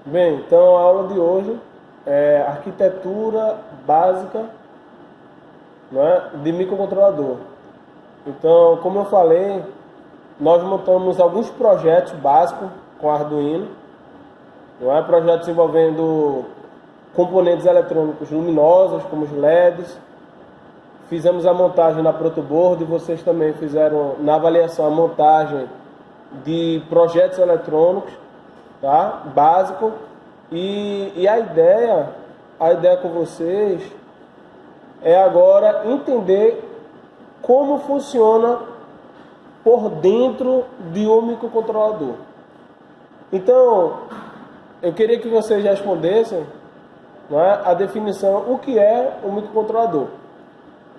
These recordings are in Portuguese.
Bem, então a aula de hoje é arquitetura básica, não é, de microcontrolador. Então, como eu falei, nós montamos alguns projetos básicos com Arduino, não é, projetos envolvendo componentes eletrônicos luminosos, como os LEDs. Fizemos a montagem na protoboard e vocês também fizeram na avaliação a montagem de projetos eletrônicos, tá? Básico. E a ideia com vocês é agora entender como funciona por dentro de um microcontrolador. Então, eu queria que vocês respondessem, não é, a definição, o que é um microcontrolador.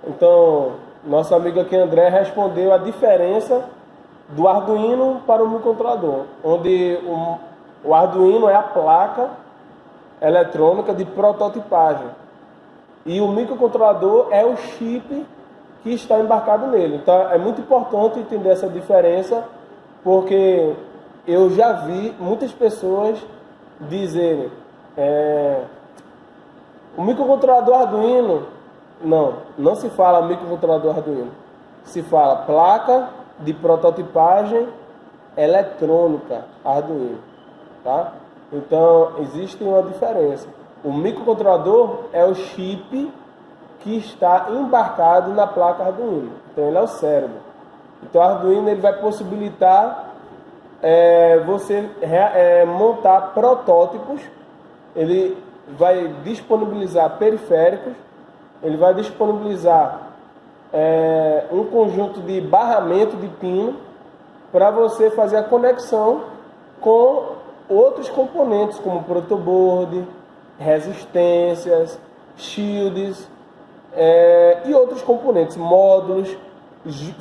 Então, nosso amigo aqui André respondeu a diferença do Arduino para o microcontrolador, onde o Arduino é a placa eletrônica de prototipagem e o microcontrolador é o chip que está embarcado nele. Então, é muito importante entender essa diferença, porque eu já vi muitas pessoas dizerem o microcontrolador Arduino. Não se fala microcontrolador Arduino. Se fala placa de prototipagem eletrônica Arduino, tá? Então, existe uma diferença. O microcontrolador é o chip que está embarcado na placa Arduino. Então, ele é o cérebro. Então, o Arduino ele vai possibilitar você montar protótipos. Ele vai disponibilizar periféricos. Ele vai disponibilizar um conjunto de barramento de pino para você fazer a conexão com outros componentes, como protoboard, resistências, shields e outros componentes, módulos,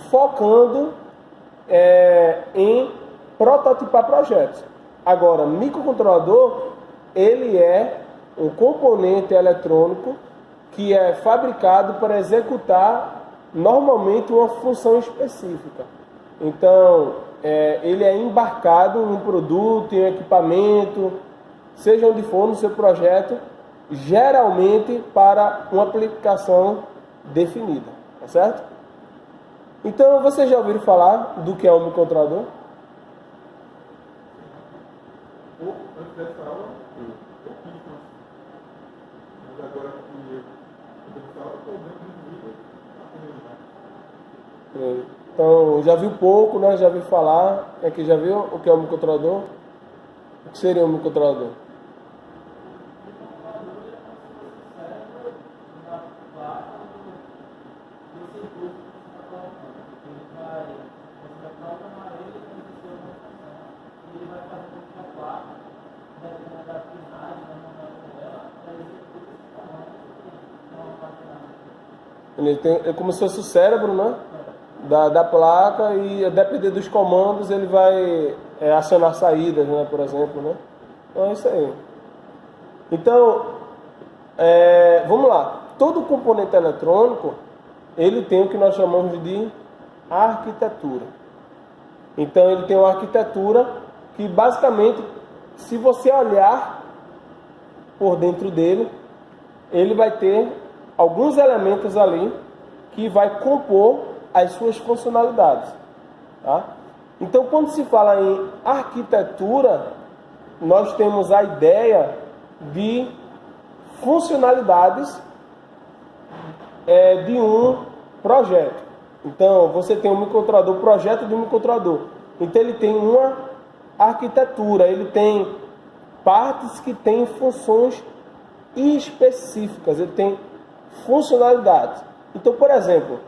focando em prototipar projetos. Agora, microcontrolador, ele é um componente eletrônico que é fabricado para executar normalmente uma função específica. Então, ele é embarcado em um produto, em um equipamento, seja onde for no seu projeto, geralmente para uma aplicação definida, tá certo? Então, vocês já ouviram falar do que é um microcontrolador? Antes dessa aula, pouquíssimas. Mas agora que então, já viu pouco, né? Já viu falar. Aqui já viu o que é um microcontrolador? O que seria um microcontrolador? Ele é como se fosse o cérebro, né? Da placa, e a depender dos comandos ele vai acionar saídas, né? Por exemplo, né? Então é isso aí. Então, vamos lá. Todo componente eletrônico ele tem o que nós chamamos de arquitetura. Então ele tem uma arquitetura que basicamente, se você olhar por dentro dele, ele vai ter alguns elementos ali que vai compor as suas funcionalidades, tá? Então, quando se fala em arquitetura, nós temos a ideia de funcionalidades de um projeto. Então, você tem um microcontrolador, projeto de um microcontrolador. Então, ele tem uma arquitetura, ele tem partes que têm funções específicas, ele tem funcionalidades. Então, por exemplo,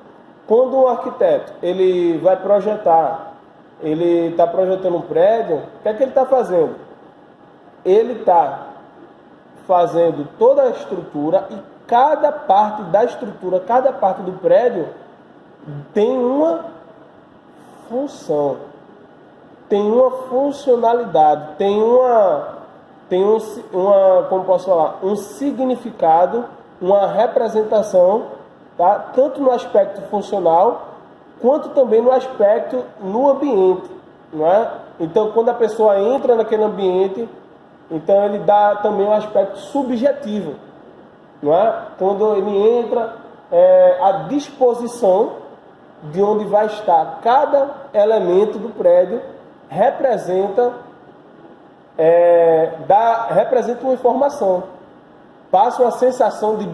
quando um arquiteto ele vai projetar, ele está projetando um prédio, o que é que ele está fazendo? Ele está fazendo toda a estrutura e cada parte da estrutura, cada parte do prédio tem uma função, tem uma funcionalidade, tem como posso falar, um significado, uma representação, tá? Tanto no aspecto funcional, quanto também no aspecto no ambiente, não é? Então, quando a pessoa entra naquele ambiente, Então ele dá também um aspecto subjetivo, não é? Quando ele entra, a disposição de onde vai estar cada elemento do prédio representa uma informação, passa uma sensação de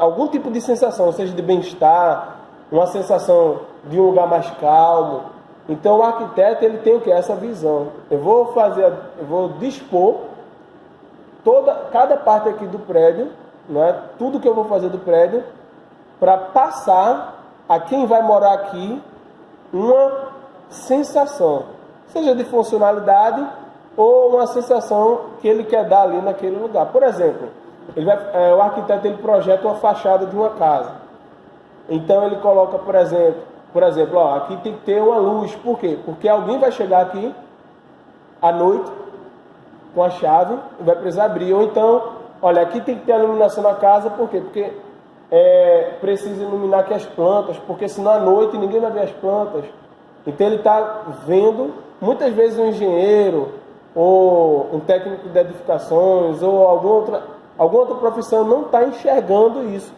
algum tipo de sensação, seja de bem-estar, uma sensação de um lugar mais calmo. Então o arquiteto ele tem o que? Essa visão. Eu vou dispor cada parte aqui do prédio, né? Tudo que eu vou fazer do prédio, para passar a quem vai morar aqui uma sensação, seja de funcionalidade ou uma sensação que ele quer dar ali naquele lugar. Por exemplo, o arquiteto ele projeta uma fachada de uma casa. Então ele coloca, por exemplo, ó, aqui tem que ter uma luz. Por quê? Porque alguém vai chegar aqui à noite com a chave e vai precisar abrir. Ou então, olha, aqui tem que ter a iluminação na casa. Por quê? Porque precisa iluminar aqui as plantas, porque senão à noite ninguém vai ver as plantas. Então ele está vendo, muitas vezes um engenheiro, ou um técnico de edificações, ou alguma outra profissão não está enxergando isso.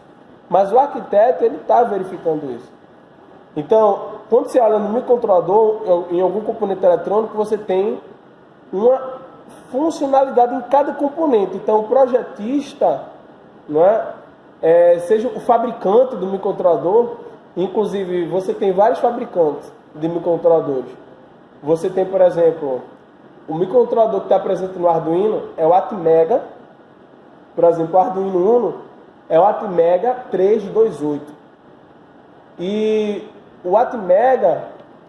Mas o arquiteto ele está verificando isso. Então, quando você olha no microcontrolador, em algum componente eletrônico, você tem uma funcionalidade em cada componente. Então, o projetista, não seja o fabricante do microcontrolador, inclusive você tem vários fabricantes de microcontroladores. Você tem, por exemplo, o microcontrolador que está presente no Arduino é o Atmega. Por exemplo, o Arduino Uno é o Atmega 328. E o Atmega,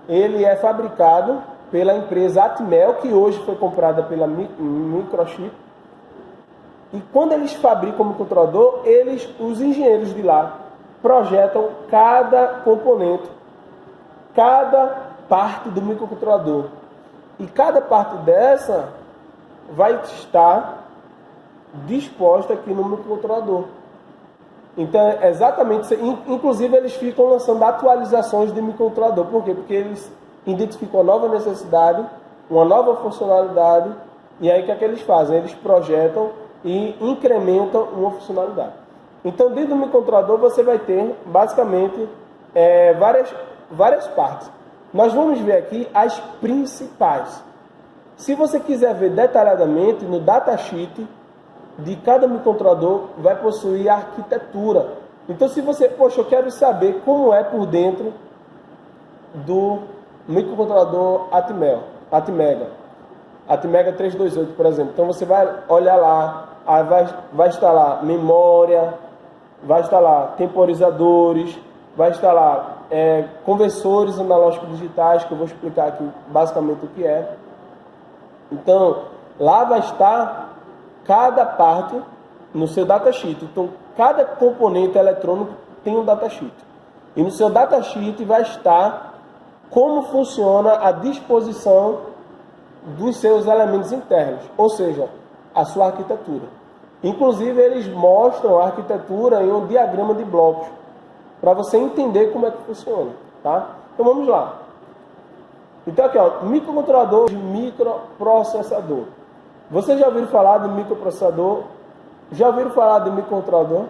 ele é fabricado pela empresa Atmel, que hoje foi comprada pela Microchip. E quando eles fabricam o microcontrolador, os engenheiros de lá, projetam cada componente, cada parte do microcontrolador. E cada parte dessa vai estar disposta aqui no microcontrolador. Então, exatamente, inclusive eles ficam lançando atualizações de microcontrolador. Por quê? Porque eles identificam uma nova necessidade, uma nova funcionalidade, e aí o que é que eles fazem? Eles projetam e incrementam uma funcionalidade. Então, dentro do microcontrolador você vai ter, basicamente, várias partes. Nós vamos ver aqui as principais. Se você quiser ver detalhadamente, no datasheet de cada microcontrolador vai possuir a arquitetura. Então, se você, eu quero saber como é por dentro do microcontrolador Atmega 328, por exemplo. Então, você vai olhar lá, aí vai estar lá memória, vai estar lá temporizadores, vai estar lá conversores analógicos digitais, que eu vou explicar aqui basicamente o que é. Então, lá vai estar cada parte no seu datasheet. Então, cada componente eletrônico tem um datasheet. E no seu datasheet vai estar como funciona a disposição dos seus elementos internos, ou seja, a sua arquitetura. Inclusive, eles mostram a arquitetura em um diagrama de blocos, para você entender como é que funciona. Tá? Então, vamos lá. Então, aqui, ó, microcontrolador de microprocessador. Vocês já ouviram falar de microprocessador? Já ouviram falar de microcontrolador?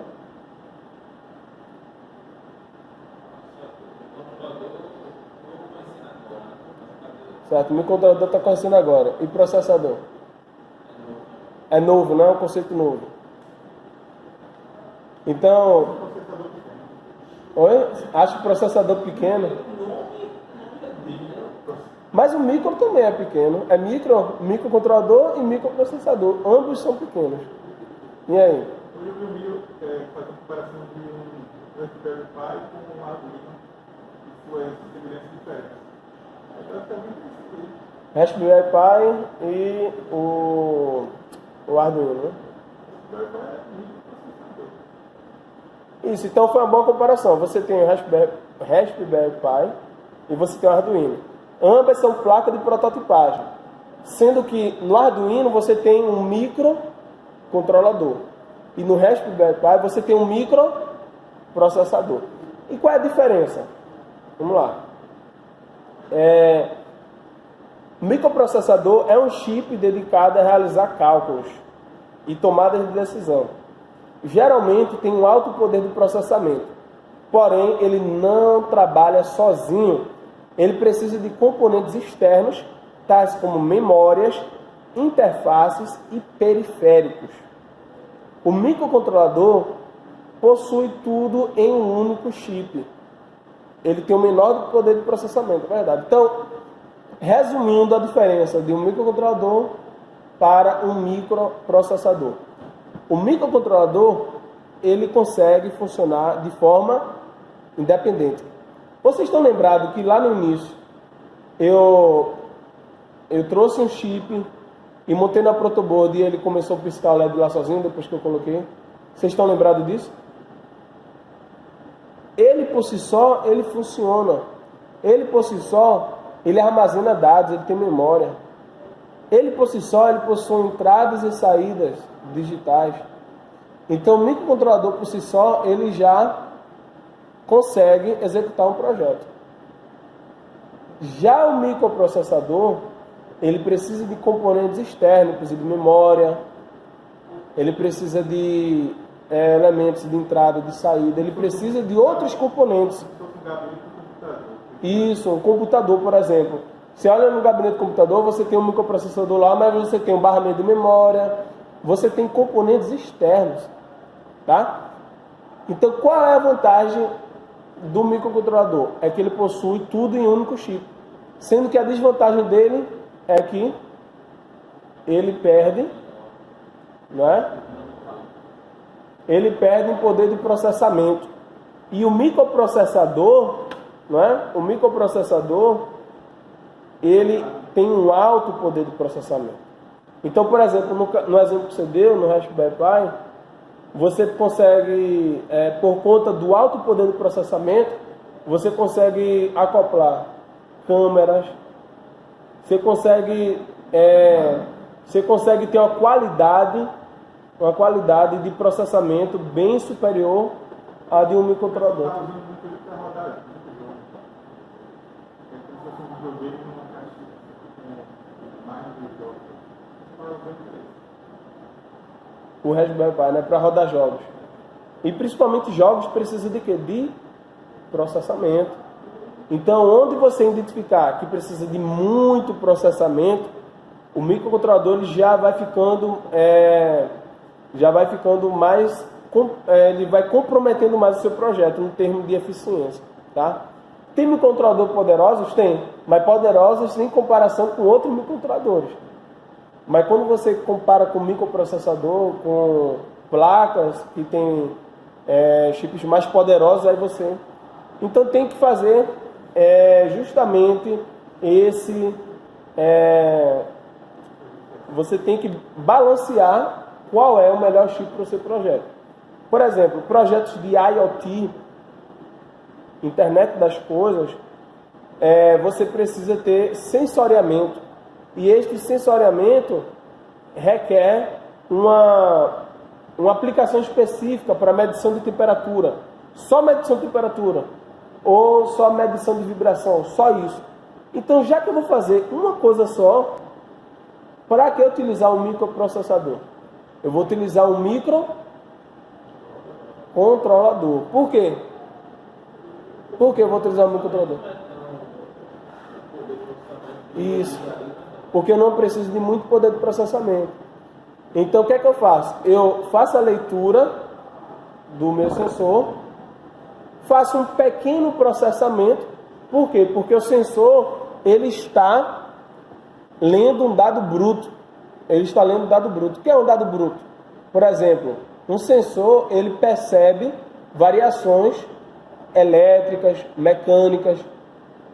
Certo, o microcontrolador está conhecendo agora. E processador? É novo, não é um conceito novo. Então... Oi? Acho que processador pequeno. Mas o micro também é pequeno. É microcontrolador e microprocessador. Ambos são pequenos. E aí? Eu vi um vídeo faz uma comparação de um Raspberry Pi com um Arduino e suas semelhanças diferentes. Raspberry Pi e o Arduino, né? Isso, então foi uma boa comparação. Você tem o Raspberry Pi e você tem o Arduino. Ambas são placas de prototipagem, sendo que no Arduino você tem um microcontrolador e no Raspberry Pi você tem um microprocessador. E qual é a diferença? Vamos lá. O microprocessador é um chip dedicado a realizar cálculos e tomadas de decisão. Geralmente tem um alto poder de processamento, porém ele não trabalha sozinho. Ele precisa de componentes externos, tais como memórias, interfaces e periféricos. O microcontrolador possui tudo em um único chip. Ele tem o menor poder de processamento, é verdade. Então, resumindo a diferença de um microcontrolador para um microprocessador. O microcontrolador, ele consegue funcionar de forma independente. Vocês estão lembrados que lá no início eu trouxe um chip e montei na protoboard e ele começou a piscar o LED lá sozinho depois que eu coloquei? Vocês estão lembrados disso? Ele por si só, ele funciona. Ele por si só, ele armazena dados, ele tem memória. Ele por si só, ele possui entradas e saídas digitais. Então o microcontrolador por si só, ele já consegue executar um projeto. Já o microprocessador, ele precisa de componentes externos, precisa de memória, ele precisa de elementos de entrada, de saída, ele precisa de outros componentes. Isso, um computador, por exemplo. Você olha no gabinete do computador, você tem um microprocessador lá, mas você tem um barramento de memória, você tem componentes externos, tá? Então, qual é a vantagem do microcontrolador? É que ele possui tudo em um único chip. Sendo que a desvantagem dele é que ele perde, não é? Ele perde em poder de processamento. E o microprocessador, não é? O microprocessador, ele tem um alto poder de processamento. Então, por exemplo, no exemplo que você deu, no Raspberry Pi, você consegue, por conta do alto poder de processamento, você consegue acoplar câmeras, você consegue ter uma qualidade de processamento bem superior à de um microcontrolador. O Raspberry Pi, né, para rodar jogos. E principalmente jogos precisam de quê? De processamento. Então, onde você identificar que precisa de muito processamento, o microcontrolador ele já vai ficando mais, ele vai comprometendo mais o seu projeto no termo de eficiência, tá? Tem microcontroladores poderosos? Tem, mas poderosos em comparação com outros microcontroladores. Mas quando você compara com microprocessador, com placas que tem chips mais poderosos, aí você... Então tem que fazer justamente esse... você tem que balancear qual é o melhor chip para o seu projeto. Por exemplo, projetos de IoT, Internet das Coisas, você precisa ter sensoriamento. E este sensoriamento requer uma aplicação específica para medição de temperatura. Só medição de temperatura. Ou só medição de vibração. Só isso. Então, já que eu vou fazer uma coisa só, para que utilizar um microprocessador? Eu vou utilizar um microcontrolador. Por quê? Por que eu vou utilizar um microcontrolador? Isso. Porque eu não preciso de muito poder de processamento. Então, o que é que eu faço? Eu faço a leitura do meu sensor, faço um pequeno processamento. Por quê? Porque o sensor, ele está lendo um dado bruto. Ele está lendo um dado bruto. O que é um dado bruto? Por exemplo, um sensor, ele percebe variações elétricas, mecânicas.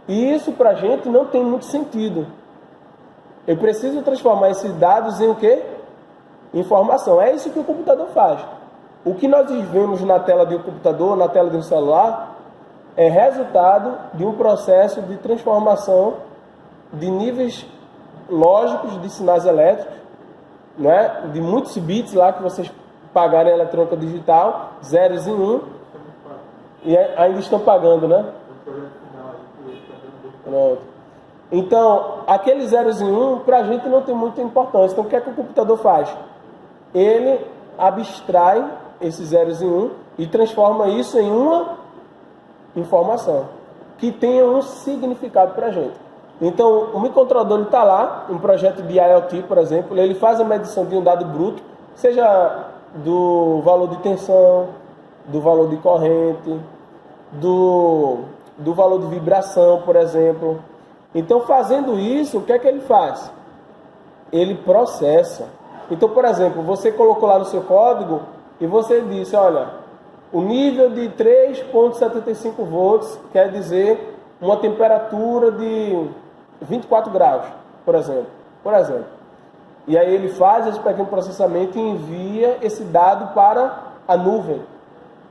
E isso, para a gente, não tem muito sentido. Eu preciso transformar esses dados em o quê? Informação. É isso que o computador faz. O que nós vemos na tela de um computador, na tela de um celular, é resultado de um processo de transformação de níveis lógicos de sinais elétricos, né? De muitos bits lá que vocês pagarem a eletrônica digital, zeros e um, e ainda estão pagando, né? Pronto. Então, aqueles zeros e 1, para a gente não tem muita importância. Então, o que é que o computador faz? Ele abstrai esses zeros e 1 e transforma isso em uma informação que tenha um significado para a gente. Então, o microcontrolador está lá, um projeto de IoT, por exemplo, ele faz a medição de um dado bruto, seja do valor de tensão, do valor de corrente, do valor de vibração, por exemplo. Então, fazendo isso, o que é que ele faz? Ele processa. Então, por exemplo, você colocou lá no seu código e você disse, olha, o nível de 3,75 volts quer dizer uma temperatura de 24 graus, por exemplo. E aí ele faz esse pequeno processamento e envia esse dado para a nuvem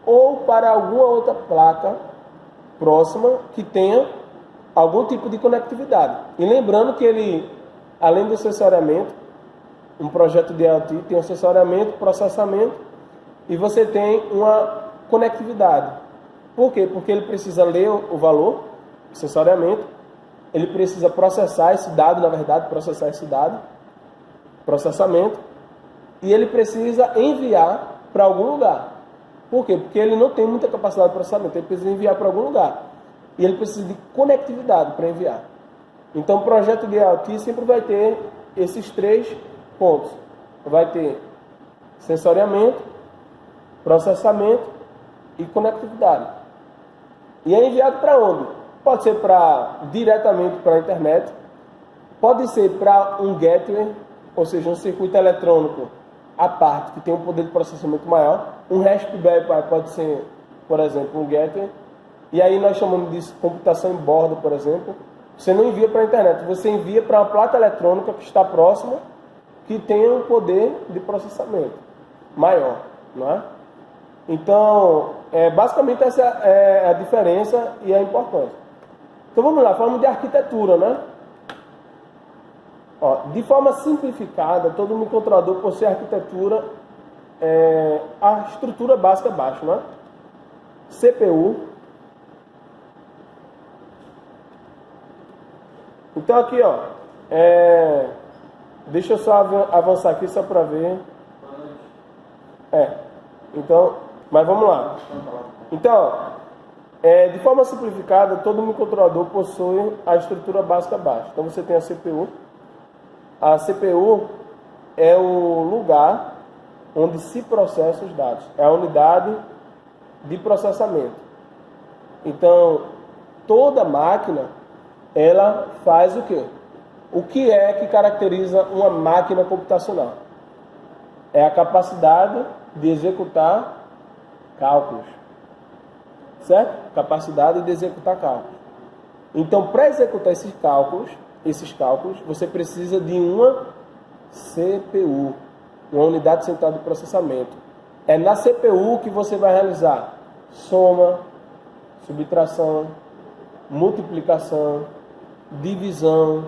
ou para alguma outra placa próxima que tenha algum tipo de conectividade. E lembrando que ele, além do sensoriamento, um projeto de IoT tem um sensoriamento, processamento e você tem uma conectividade. Por quê? Porque ele precisa ler o valor, sensoriamento, ele precisa processar esse dado, processamento, e ele precisa enviar para algum lugar. Por quê? Porque ele não tem muita capacidade de processamento, ele precisa enviar para algum lugar. E ele precisa de conectividade para enviar. Então, o projeto de IoT sempre vai ter esses 3 pontos. Vai ter sensoriamento, processamento e conectividade. E é enviado para onde? Pode ser diretamente para a internet, pode ser para um gateway, ou seja, um circuito eletrônico à parte, que tem um poder de processamento maior. Um Raspberry Pi pode ser, por exemplo, um gateway. E aí nós chamamos de computação em borda, por exemplo. Você não envia para a internet, você envia para uma placa eletrônica que está próxima, que tenha um poder de processamento maior, não é? Então, basicamente essa é a diferença e a importância. Então vamos lá, falamos de arquitetura, né? Ó, de forma simplificada, todo microcontrolador possui arquitetura, a estrutura básica abaixo, né? CPU. Então aqui, ó, deixa eu só avançar aqui só para ver. Então, mas vamos lá. Então, de forma simplificada, todo microcontrolador possui a estrutura básica abaixo. Então você tem a CPU. A CPU é o lugar onde se processa os dados. É a unidade de processamento. Então, toda máquina, ela faz o quê? O que é que caracteriza uma máquina computacional? É a capacidade de executar cálculos. Certo? Capacidade de executar cálculos. Então, para executar esses cálculos, você precisa de uma CPU, uma unidade central de processamento. É na CPU que você vai realizar soma, subtração, multiplicação, divisão,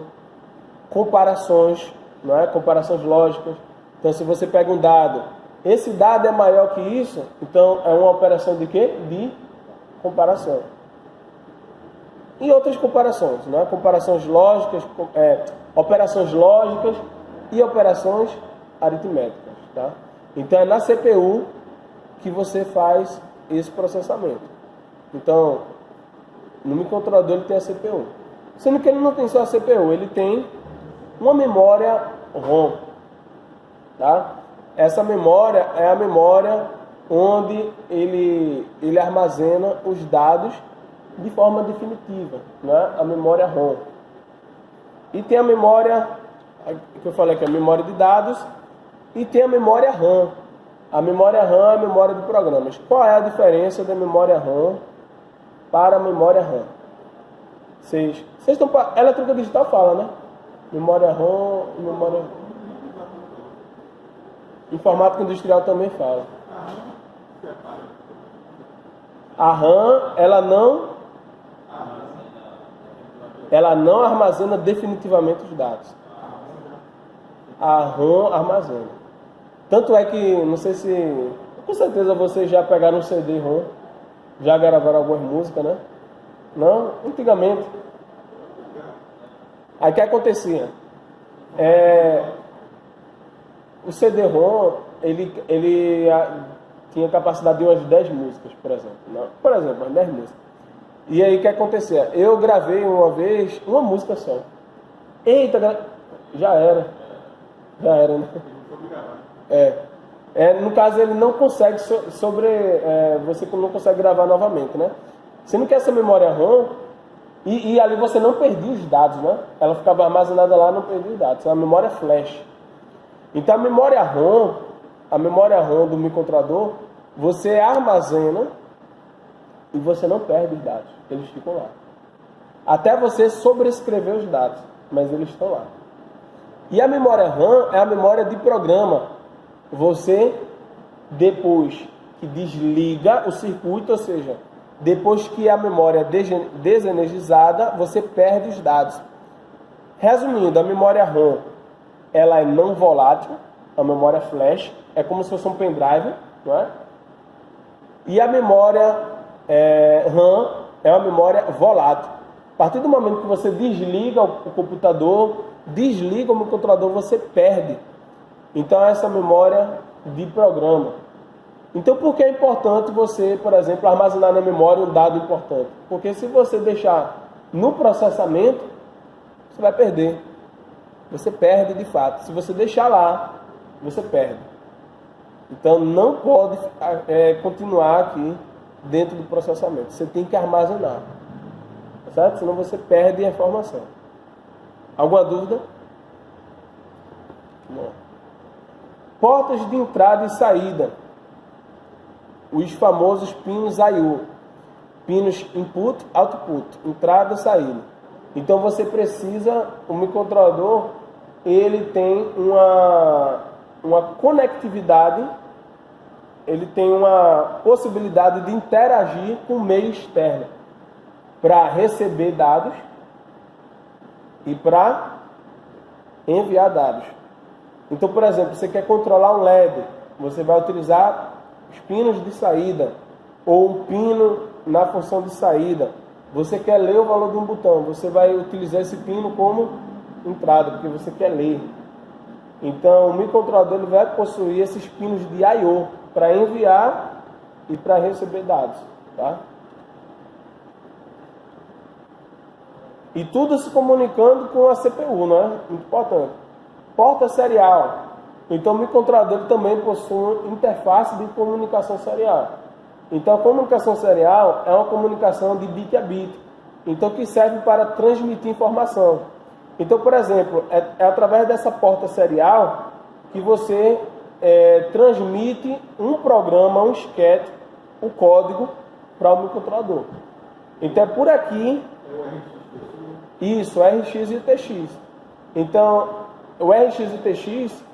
comparações, não é? Comparações lógicas. Então, se você pega um dado, esse dado é maior que isso, então é uma operação de quê? De comparação. E outras comparações, né? Comparações lógicas, operações lógicas e operações aritméticas, tá? Então é na CPU que você faz esse processamento. Então, no microcontrolador ele tem a CPU. Sendo que ele não tem só a CPU, ele tem uma memória ROM, tá? Essa memória é a memória onde ele armazena os dados de forma definitiva, né? A memória ROM. E tem a memória, que eu falei que é a memória de dados, e tem a memória RAM. A memória RAM é a memória de programas. Qual é a diferença da memória ROM para a memória RAM? Vocês estão... Eletrônica digital fala, né? Memória ROM e memória... Informática industrial também fala. A RAM, ela não armazena definitivamente os dados. A RAM armazena. Tanto é que, não sei se... Com certeza vocês já pegaram um CD-ROM, já gravaram algumas músicas, né? Não? Antigamente. Aí o que acontecia? O CD-ROM, ele tinha capacidade de umas 10 músicas, por exemplo. Não, por exemplo, umas 10 músicas. E aí o que acontecia? Eu gravei uma vez uma música só. Eita, já era, né? No caso, ele não consegue você não consegue gravar novamente, né? Sendo que essa memória ROM, e ali você não perdia os dados, né? Ela ficava armazenada lá, não perdia os dados. É a memória flash. Então a memória ROM do microcontrolador, você armazena e você não perde os dados. Eles ficam lá. Até você sobrescrever os dados, mas eles estão lá. E a memória RAM é a memória de programa. Você, depois que desliga o circuito, ou seja, depois que a memória é desenergizada, você perde os dados. Resumindo, a memória RAM, ela é não volátil, a memória flash, é como se fosse um pendrive, não é? E a memória RAM é uma memória volátil. A partir do momento que você desliga o computador, desliga o microcontrolador, você perde. Então, essa memória de programa. Então, por que é importante você, por exemplo, armazenar na memória um dado importante? Porque se você deixar no processamento, você vai perder. Você perde de fato. Se você deixar lá, você perde. Então, não pode continuar aqui dentro do processamento. Você tem que armazenar. Certo? Senão você perde a informação. Alguma dúvida? Não. Portas de entrada e saída. Os famosos pinos I/O. Pinos input, output, entrada e saída. Então você precisa, o microcontrolador, ele tem uma conectividade, ele tem uma possibilidade de interagir com o meio externo para receber dados e para enviar dados. Então, por exemplo, você quer controlar um LED, você vai utilizar os pinos de saída ou um pino na função de saída. Você quer ler o valor de um botão, você vai utilizar esse pino como entrada, porque você quer ler. Então, o microcontrolador ele vai possuir esses pinos de I/O para enviar e para receber dados, tá? E tudo se comunicando com a CPU, não é? Muito importante. Porta serial. Então, o microcontrolador também possui interface de comunicação serial. Então, a comunicação serial é uma comunicação de bit a bit. Então, que serve para transmitir informação. Então, por exemplo, é através dessa porta serial que você transmite um programa, um esquete, o código para o microcontrolador. Então, é por aqui. Isso, RX e TX. Então, o RX e TX,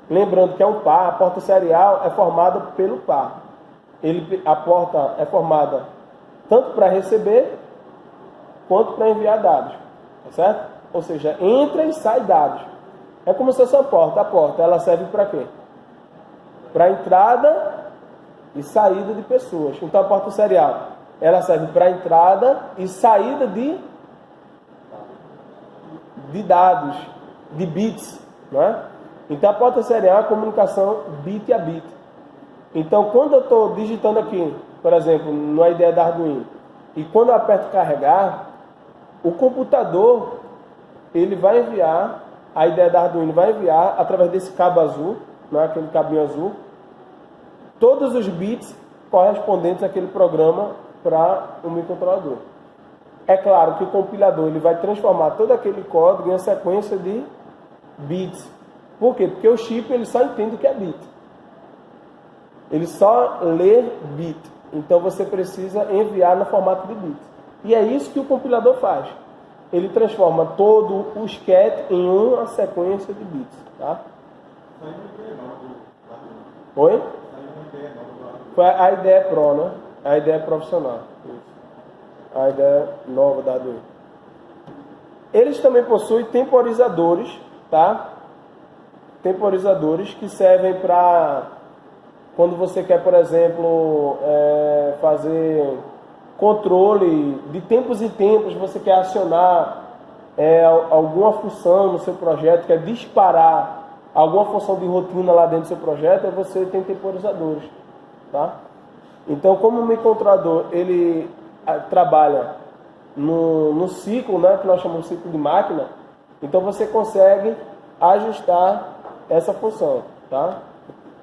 lembrando que é um par, a porta serial é formada pelo par. A porta é formada tanto para receber quanto para enviar dados, tá certo? Ou seja, entra e sai dados. É como se fosse uma porta. A porta, ela serve para quê? Para entrada e saída de pessoas. Então, a porta serial, ela serve para entrada e saída de dados, de bits, não é? Então, a porta serial é a comunicação bit a bit. Então, quando eu estou digitando aqui, por exemplo, na ideia da Arduino, e quando eu aperto carregar, o computador, ele vai enviar, a ideia da Arduino vai enviar, através desse cabo azul, não é? Aquele cabinho azul, todos os bits correspondentes àquele programa para o microcontrolador. É claro que o compilador ele vai transformar todo aquele código em uma sequência de bits. Por quê? Porque o chip ele só entende o que é bit. Ele só lê bit. Então você precisa enviar no formato de bits. E é isso que o compilador faz. Ele transforma todo o esquete em uma sequência de bits. Tá? Oi? Foi a ideia Pro, né? A ideia profissional. A ideia nova da Arduino. Eles também possuem temporizadores, tá? Temporizadores que servem para quando você quer, por exemplo, fazer controle de tempos em tempos, você quer acionar alguma função no seu projeto, quer disparar alguma função de rotina lá dentro do seu projeto, você tem temporizadores, tá? Então, como o microcontrolador ele trabalha no ciclo, né, que nós chamamos de ciclo de máquina, então você consegue ajustar essa função, tá?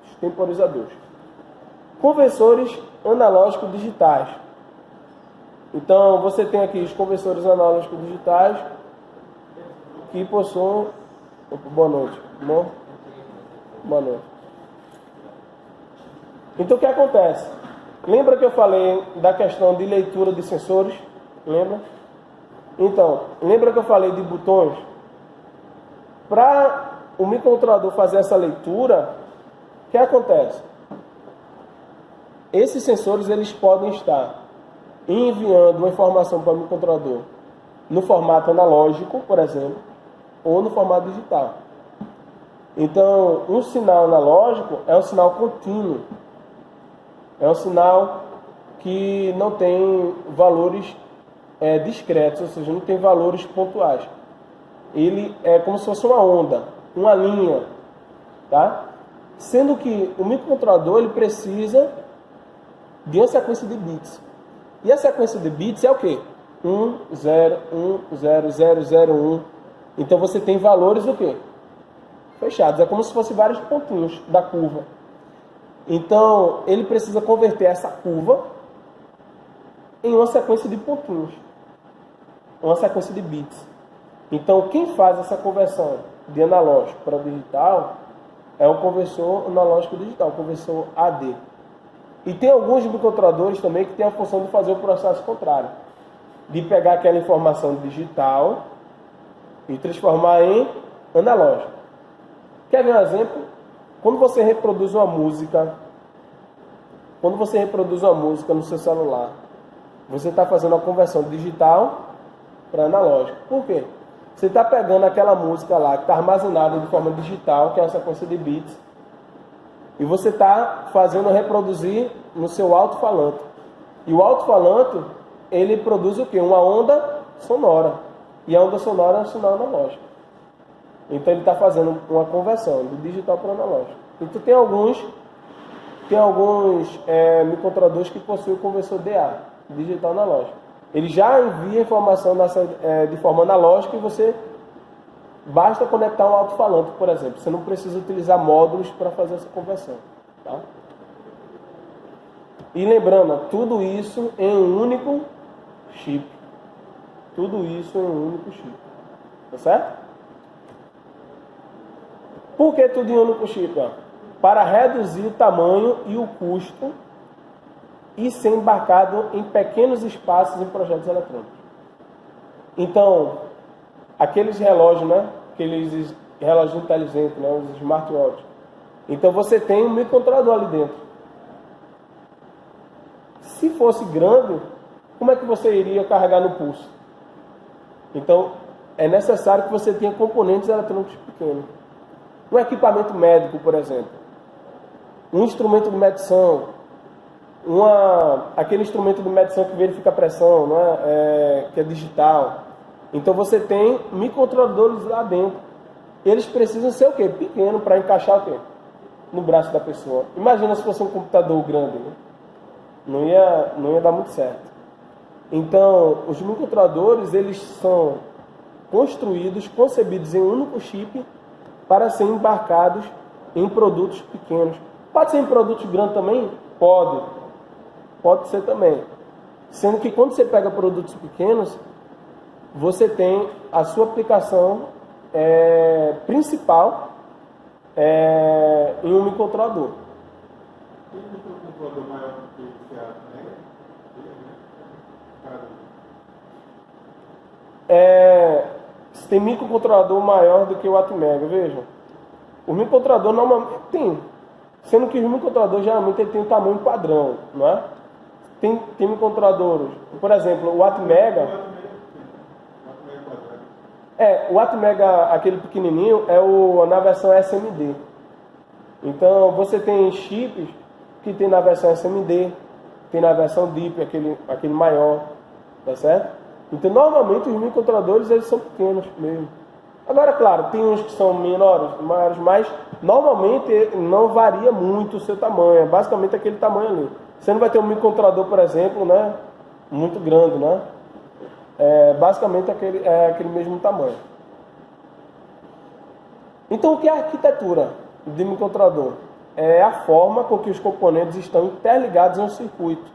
Os temporizadores. Conversores analógicos digitais. Então, você tem aqui os conversores analógicos digitais que possuem... Boa noite. Bom? Boa noite. Então, o que acontece? Lembra que eu falei da questão de leitura de sensores? Lembra? Então, lembra que eu falei de botões? Para o microcontrolador fazer essa leitura, o que acontece? Esses sensores eles podem estar enviando uma informação para o microcontrolador no formato analógico, por exemplo, ou no formato digital. Então, um sinal analógico é um sinal contínuo. É um sinal que não tem valores discretos, ou seja, não tem valores pontuais. Ele é como se fosse uma onda, uma linha, tá? Sendo que o microcontrolador ele precisa de uma sequência de bits. E a sequência de bits é o quê? 1, 0, 1, 0, 0, 0, 1. Então você tem valores o quê? Fechados. É como se fosse vários pontinhos da curva. Então ele precisa converter essa curva em uma sequência de pontinhos. Uma sequência de bits. Então quem faz essa conversão de analógico para digital é o conversor analógico digital, o conversor AD. E tem alguns microcontroladores também que tem a função de fazer o processo contrário. De pegar aquela informação digital e transformar em analógico. Quer ver um exemplo? Quando você reproduz uma música, no seu celular, você está fazendo a conversão digital para analógico. Por quê? Você está pegando aquela música lá que está armazenada de forma digital, que é uma sequência de bits, e você está fazendo reproduzir no seu alto-falante. E o alto-falante, ele produz o quê? Uma onda sonora. E a onda sonora é um sinal analógico. Então ele está fazendo uma conversão do digital para o analógico. Então tem alguns microcontroladores que possuem o conversor DA, digital analógico. Ele já envia a informação de forma analógica e você basta conectar um alto-falante, por exemplo. Você não precisa utilizar módulos para fazer essa conversão. Tá? E lembrando, tudo isso em um único chip. Tudo isso em um único chip. Tá certo? Por que tudo em um único chip? Ó? Para reduzir o tamanho e o custo e ser embarcado em pequenos espaços em projetos eletrônicos. Então, aqueles relógios, né? Aqueles relógios inteligentes, né? Os smartwatches. Então você tem um microcontrolador ali dentro. Se fosse grande, como é que você iria carregar no pulso? Então, é necessário que você tenha componentes eletrônicos pequenos. Um equipamento médico, por exemplo. Um instrumento de medição. Aquele instrumento de medição que verifica a pressão, né? Que é digital. Então você tem microcontroladores lá dentro. Eles precisam ser o quê? Pequeno para encaixar o quê? No braço da pessoa. Imagina se fosse um computador grande, né? Não ia dar muito certo. Então, os microcontroladores, eles são construídos, concebidos em um único chip para serem embarcados em produtos pequenos. Pode ser em produtos grandes também? Pode ser também. Sendo que quando você pega produtos pequenos, você tem a sua aplicação principal em um microcontrolador. Tem um microcontrolador maior do que o CA também? Tem microcontrolador maior do que o Atmega, vejam. O microcontrolador normalmente tem. Sendo que os microcontroladores geralmente ele tem um tamanho padrão, não é? Tem microcontroladores, por exemplo, o Atmega. O Atmega, aquele pequenininho, na versão SMD. Então, você tem chips que tem na versão SMD, tem na versão DIP, aquele maior, tá certo? Então, normalmente, os microcontroladores, eles são pequenos mesmo. Agora, claro, tem uns que são menores, maiores, mas normalmente não varia muito o seu tamanho. É basicamente aquele tamanho ali. Você não vai ter um microcontrolador, por exemplo, né, muito grande, né? É basicamente aquele mesmo tamanho. Então, o que é a arquitetura de microcontrolador? É a forma com que os componentes estão interligados em um circuito.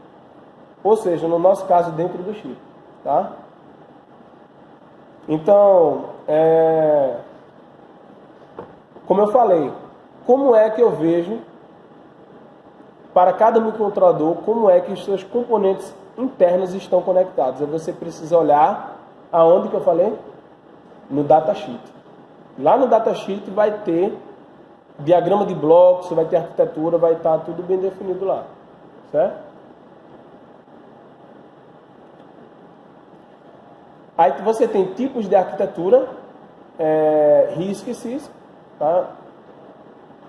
Ou seja, no nosso caso, dentro do chip. Tá? Então, como eu falei, como é que eu vejo, para cada microcontrolador, como é que os seus componentes internos estão conectados? Aí você precisa olhar aonde que eu falei? No datasheet. Lá no datasheet vai ter diagrama de blocos, vai ter arquitetura, vai estar tudo bem definido lá. Certo? Aí você tem tipos de arquitetura, RISC e CISC. Tá?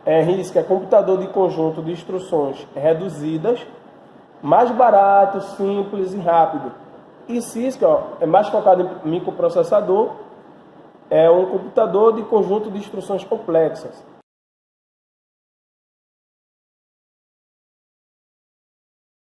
RISC é computador de conjunto de instruções reduzidas, mais barato, simples e rápido. E CISC é mais focado em microprocessador, é um computador de conjunto de instruções complexas.